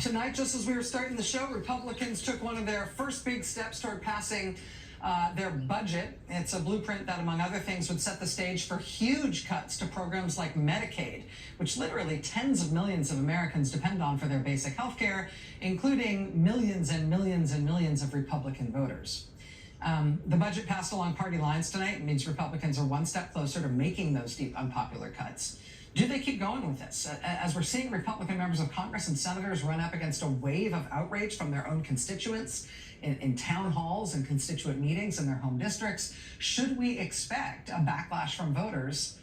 Tonight, just as we were starting the show, Republicans took one of their first big steps toward passing their budget. It's a blueprint that, among other things, would set the stage for huge cuts to programs like Medicaid, which literally tens of millions of Americans depend on for their basic health care, including millions and millions and millions of Republican voters. The budget passed along party lines tonight. It means Republicans are one step closer to making those deep, unpopular cuts. Do they keep going with this? As we're seeing Republican members of Congress and senators run up against a wave of outrage from their own constituents in town halls and constituent meetings in their home districts, should we expect a backlash from voters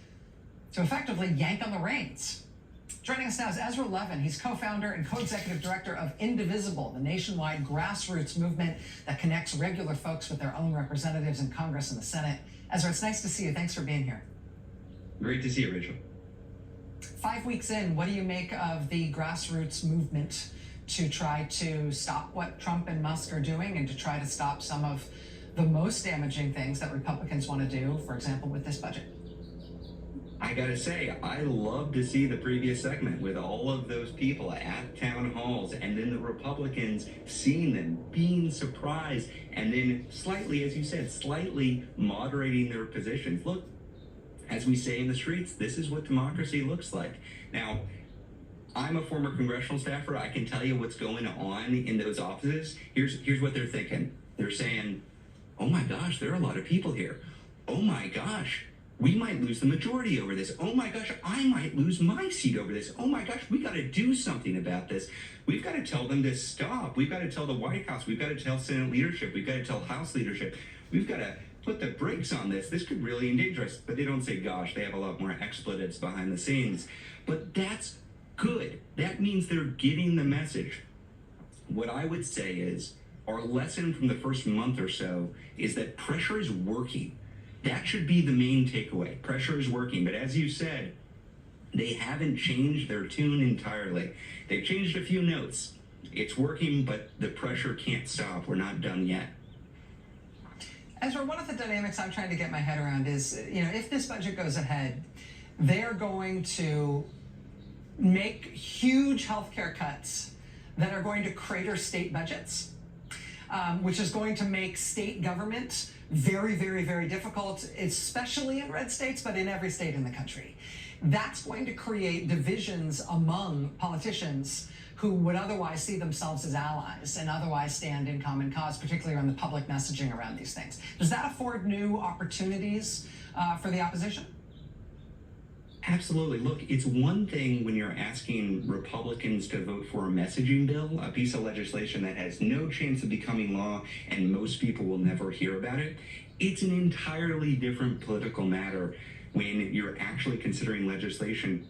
to effectively yank on the reins? Joining us now is Ezra Levin. He's co-founder and co-executive director of Indivisible, the nationwide grassroots movement that connects regular folks with their own representatives in Congress and the Senate. Ezra, it's nice to see you. Thanks for being here. Great to see you, Rachel. 5 weeks in, what do you make of the grassroots movement to try to stop what Trump and Musk are doing and to try to stop some of the most damaging things that Republicans want to do, for example, with this budget? I gotta say, I love to see the previous segment with all of those people at town halls and then the Republicans seeing them, being surprised, and then slightly, as you said, slightly moderating their positions. Look, as we say in the streets, this is what democracy looks like. Now, I'm a former congressional staffer. I can tell you what's going on in those offices. Here's what they're thinking. They're saying, oh my gosh, there are a lot of people here. Oh my gosh, we might lose the majority over this. Oh my gosh, I might lose my seat over this. Oh my gosh, we got to do something about this. We've got to tell them to stop. We've got to tell the White House. We've got to tell Senate leadership. We've got to tell House leadership. We've got to put the brakes on this. This could really endanger us. But they don't say gosh. They have a lot more expletives behind the scenes. But that's good. That means they're getting the message. What I would say is our lesson from the first month or so is that pressure is working. That should be the main takeaway. Pressure is working. But as you said, they haven't changed their tune entirely. They've changed a few notes. It's working, but the pressure can't stop. We're not done yet. Ezra, one of the dynamics I'm trying to get my head around is, if this budget goes ahead, they're going to make huge healthcare cuts that are going to crater state budgets, which is going to make state government very, very, very difficult, especially in red states, but in every state in the country. That's going to create divisions among politicians who would otherwise see themselves as allies and otherwise stand in common cause, particularly on the public messaging around these things. Does that afford new opportunities for the opposition? Absolutely. Look, it's one thing when you're asking Republicans to vote for a messaging bill, a piece of legislation that has no chance of becoming law and most people will never hear about it. It's an entirely different political matter when you're actually considering legislation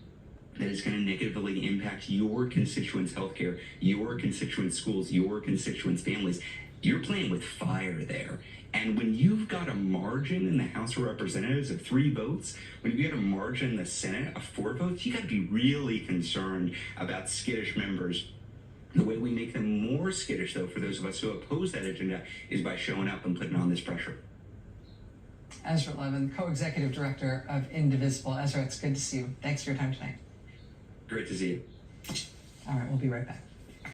that is going to negatively impact your constituents' healthcare, your constituents' schools, your constituents' families. You're playing with fire there. And when you've got a margin in the House of Representatives of 3 votes, when you've got a margin in the Senate of 4 votes, you got to be really concerned about skittish members. The way we make them more skittish, though, for those of us who oppose that agenda, is by showing up and putting on this pressure. Ezra Levin, co-executive director of Indivisible. Ezra, it's good to see you. Thanks for your time tonight. Great to see you. All right, we'll be right back.